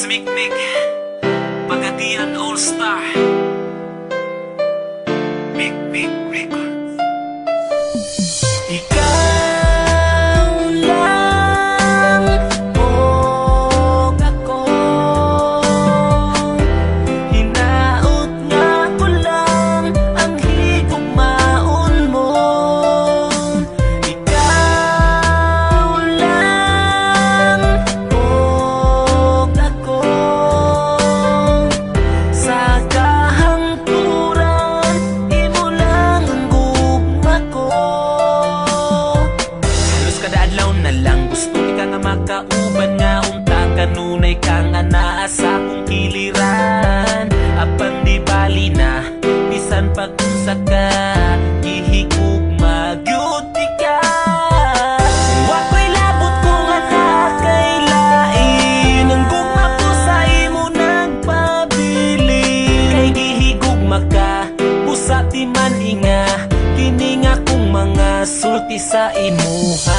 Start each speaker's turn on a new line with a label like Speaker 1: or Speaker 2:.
Speaker 1: Mikmik Pagadian All-Star Mikmik Records.
Speaker 2: Ikaw lang o ako, hinaot nga ko lang ang higugmaon mo. Ikaw lang o ako, sa kahangturan imo lang ang gugma ko. Halos kada adlaw na lang gusto ka nga makauban nga unta kanunay kang anaa sa akong kiliran. Apan di bali na bisan pag-unsa ka gihigugma gyud ka. Wako'y labot ko nga nakailain ang gugma ko sa imo nagpabili. Kay gihigugma ka busa di man inga kini nga kung mga sulti sa imuha.